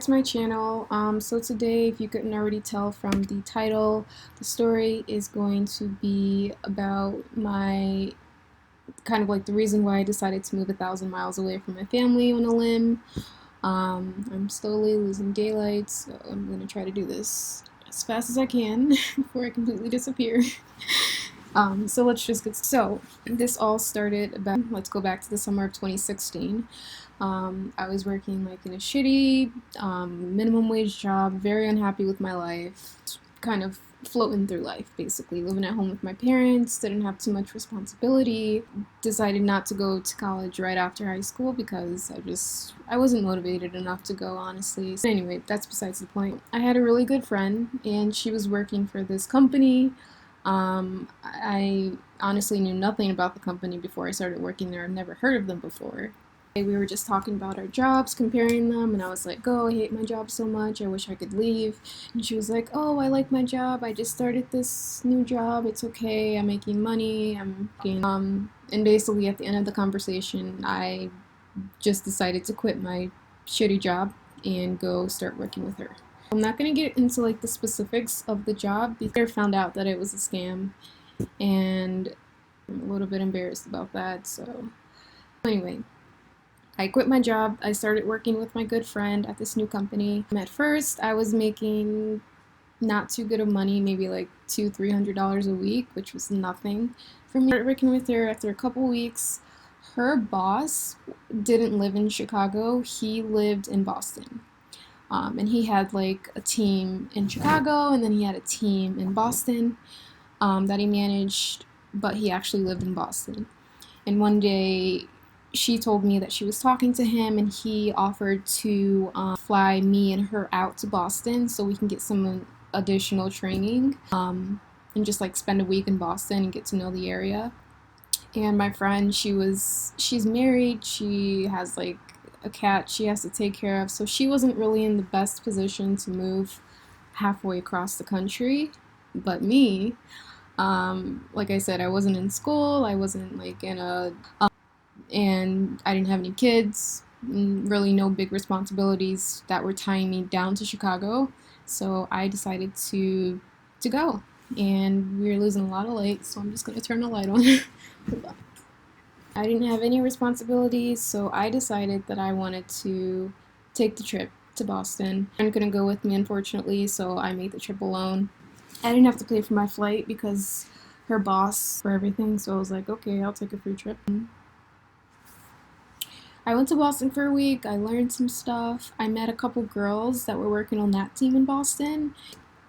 back to my channel. So today, if you couldn't already tell from the title, the story is going to be about my kind of like the reason why I decided to move 1,000 miles away from my family on a limb. I'm slowly losing daylight, so I'm gonna try to do this as fast as I can before I completely disappear. So let's just get so this all started about, let's go back to the summer of 2016. I was working like in a shitty minimum wage job, very unhappy with my life, kind of floating through life, basically living at home with my parents, didn't have too much responsibility, decided not to go to college right after high school because I wasn't motivated enough to go, honestly. So anyway, that's besides the point. I had a really good friend and she was working for this company. I honestly knew nothing about the company before I started working there. I've never heard of them before. We were just talking about our jobs, comparing them, and I was like, oh, I hate my job so much, I wish I could leave. And she was like, oh, I like my job, I just started this new job, it's okay, I'm making money, and basically at the end of the conversation, I just decided to quit my shitty job and go start working with her. I'm not going to get into like the specifics of the job because I found out that it was a scam, and I'm a little bit embarrassed about that, so anyway. I quit my job, I started working with my good friend at this new company. At first, I was making not too good of money, maybe like $200-300 a week, which was nothing for me. I started working with her after a couple weeks. Her boss didn't live in Chicago, he lived in Boston. And he had like a team in Chicago, and then he had a team in Boston that he managed, but he actually lived in Boston. And one day, she told me that she was talking to him and he offered to fly me and her out to Boston so we can get some additional training and just like spend a week in Boston and get to know the area. And my friend, she's married, she has like a cat she has to take care of, so she wasn't really in the best position to move halfway across the country. But me, like I said, I wasn't in school, I wasn't like in a and I didn't have any kids, really no big responsibilities that were tying me down to Chicago. So I decided to go, and we were losing a lot of light, so I'm just gonna turn the light on. Hold on. I didn't have any responsibilities, so I decided that I wanted to take the trip to Boston. My friend couldn't go with me, unfortunately, so I made the trip alone. I didn't have to pay for my flight because her boss for everything, so I was like, okay, I'll take a free trip. I went to Boston for a week, I learned some stuff, I met a couple girls that were working on that team in Boston,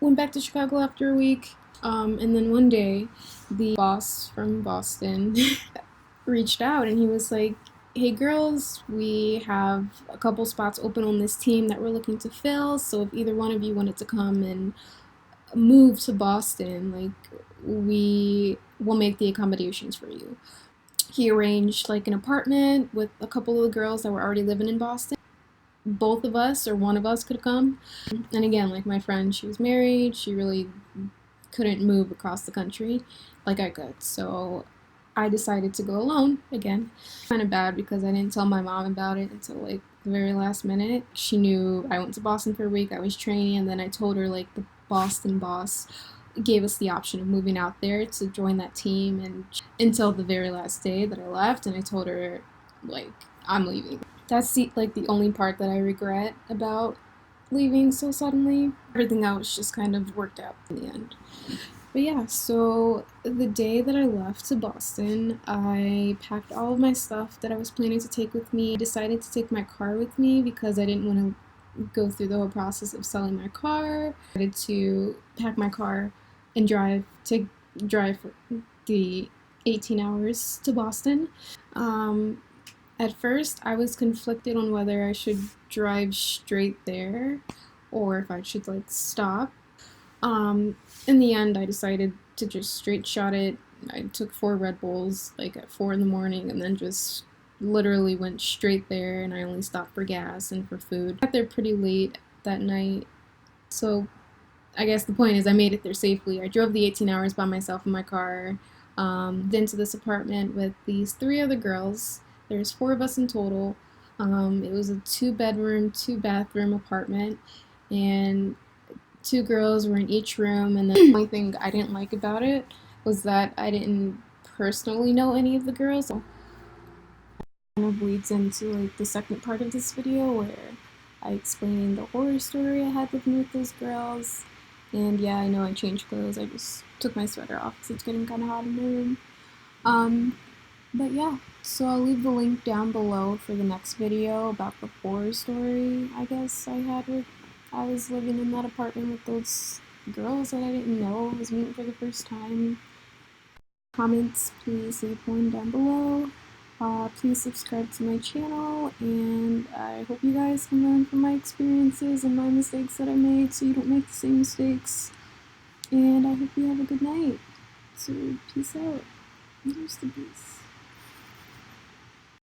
went back to Chicago after a week, and then one day, the boss from Boston reached out and he was like, hey girls, we have a couple spots open on this team that we're looking to fill, so if either one of you wanted to come and move to Boston, like, we will make the accommodations for you. He arranged like an apartment with a couple of the girls that were already living in Boston. Both of us or one of us could come. And again, like my friend, she was married, she really couldn't move across the country like I could. So I decided to go alone again. Kind of bad because I didn't tell my mom about it until like the very last minute. She knew I went to Boston for a week, I was training, and then I told her like the Boston boss gave us the option of moving out there to join that team, and until the very last day that I left, and I told her like I'm leaving. That's the only part that I regret about leaving so suddenly. Everything else just kind of worked out in the end. But yeah, so the day that I left to Boston, I packed all of my stuff that I was planning to take with me. I decided to take my car with me because I didn't want to go through the whole process of selling my car. I decided to pack my car and drive for the 18 hours to Boston. At first, I was conflicted on whether I should drive straight there or if I should like stop. In the end, I decided to just straight shot it. I took 4 Red Bulls like at 4 in the morning and then just literally went straight there, and I only stopped for gas and for food. I got there pretty late that night, so I guess the point is I made it there safely. I drove the 18 hours by myself in my car, into this apartment with these 3 other girls. There's 4 of us in total. It was a 2-bedroom, 2-bathroom apartment, and 2 girls were in each room. And the only thing I didn't like about it was that I didn't personally know any of the girls. So kind of leads into like the second part of this video where I explain the horror story I had living with those girls. And yeah, I know I changed clothes. I just took my sweater off because it's getting kind of hot in the room. But yeah, so I'll leave the link down below for the next video about the horror story I guess I had with I was living in that apartment with those girls that I didn't know I was meeting for the first time. Comments, please leave one down below. Please subscribe to my channel, and I hope you guys can learn from my experiences and my mistakes that I made so you don't make the same mistakes. And I hope you have a good night. So peace out. Here's the peace.